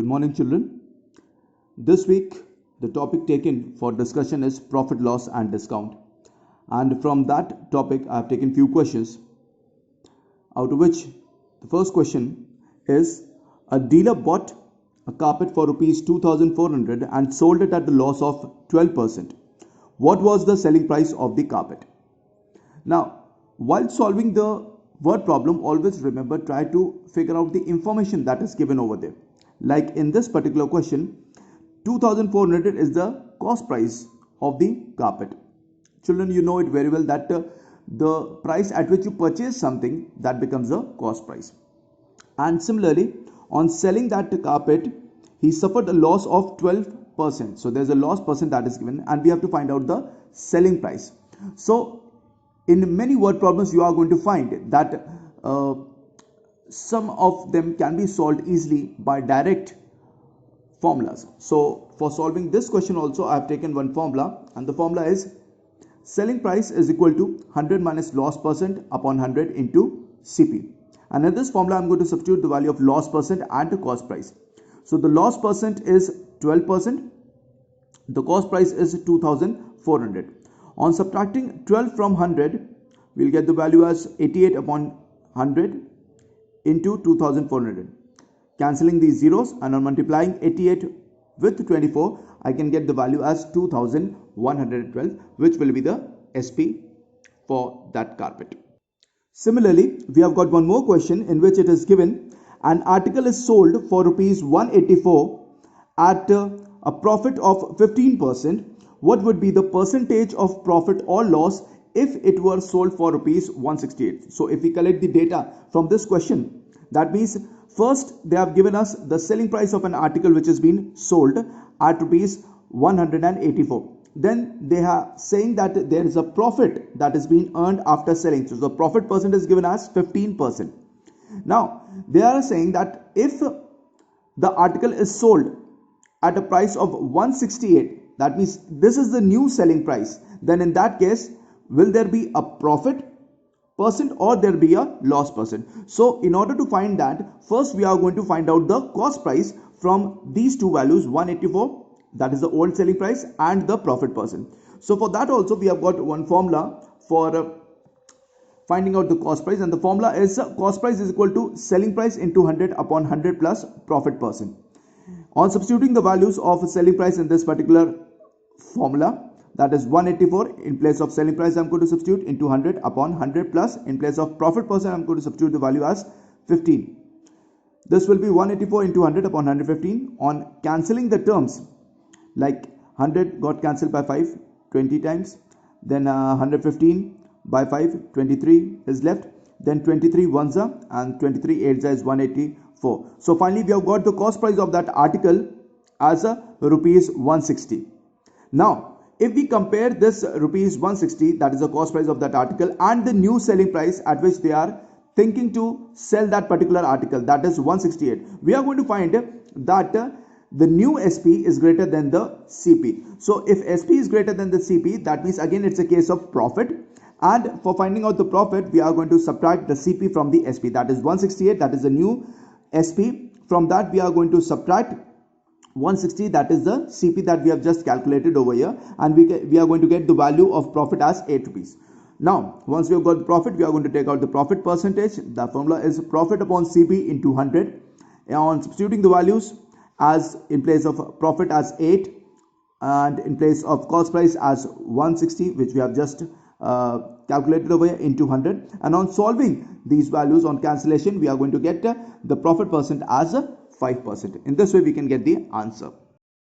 Good morning, children. This week, the topic taken for discussion is profit, loss, and discount. And from that topic, I have taken few questions, out of which the first question is: a dealer bought a carpet for rupees 2,400 and sold it at the loss of 12%. What was the selling price of the carpet? Now, while solving the word problem, always remember, try to figure out the information that is given over there. Like in this particular question, 2,400 is the cost price of the carpet. Children, you know it very well that the price at which you purchase something, that becomes a cost price. And similarly, on selling that carpet, he suffered a loss of 12%. So there's a loss percent that is given, and we have to find out the selling price. So in many word problems, you are going to find that some of them can be solved easily by direct formulas. So for solving this question also, I have taken one formula, and the formula is selling price is equal to 100 minus loss percent upon 100 into CP. And in this formula, I'm going to substitute the value of loss percent and the cost price. So the loss percent is 12%. The cost price is 2,400. On subtracting 12 from 100, we'll get the value as 88 upon 100 into 2,400. Cancelling these zeros, and on multiplying 88 with 24, I can get the value as 2,112, which will be the SP for that carpet. Similarly, we have got one more question in which it is given an article is sold for rupees 184 at a profit of 15%. What would be the percentage of profit or loss if it were sold for rupees 168? So if we collect the data from this question, that means first they have given us the selling price of an article which has been sold at rupees 184. Then they are saying that there is a profit that is being earned after selling. So the profit percent is given as 15%. Now they are saying that if the article is sold at a price of 168, that means this is the new selling price, then in that case, will there be a profit percent or there be a loss percent? So in order to find that, first we are going to find out the cost price from these two values, 184, that is the old selling price, and the profit percent. So for that also we have got one formula for finding out the cost price, and the formula is cost price is equal to selling price into 100 upon 100 plus profit percent. On substituting the values of selling price in this particular formula, that is 184, in place of selling price I am going to substitute into 100 upon 100 plus, in place of profit percent I am going to substitute the value as 15. This will be 184 into 100 upon 115. On cancelling the terms, like 100 got cancelled by 5 20 times, then 115 by 5 23 is left, then 23 ones are, and 23 eights is 184. So finally we have got the cost price of that article as a rupees 160. Now if we compare this rupees 160, that is the cost price of that article, and the new selling price at which they are thinking to sell that particular article, that is 168, we are going to find that the new SP is greater than the CP. So if SP is greater than the CP, that means again it's a case of profit. And for finding out the profit, we are going to subtract the CP from the SP, that is 168, that is the new SP. From that we are going to subtract 160, that is the CP that we have just calculated over here, and we are going to get the value of profit as 8 rupees. Now once we have got the profit, we are going to take out the profit percentage. The formula is profit upon CP into 100. On substituting the values, as in place of profit as 8 and in place of cost price as 160, which we have just calculated over here, into 100, and on solving these values on cancellation, we are going to get the profit percent as 5%. In this way we can get the answer.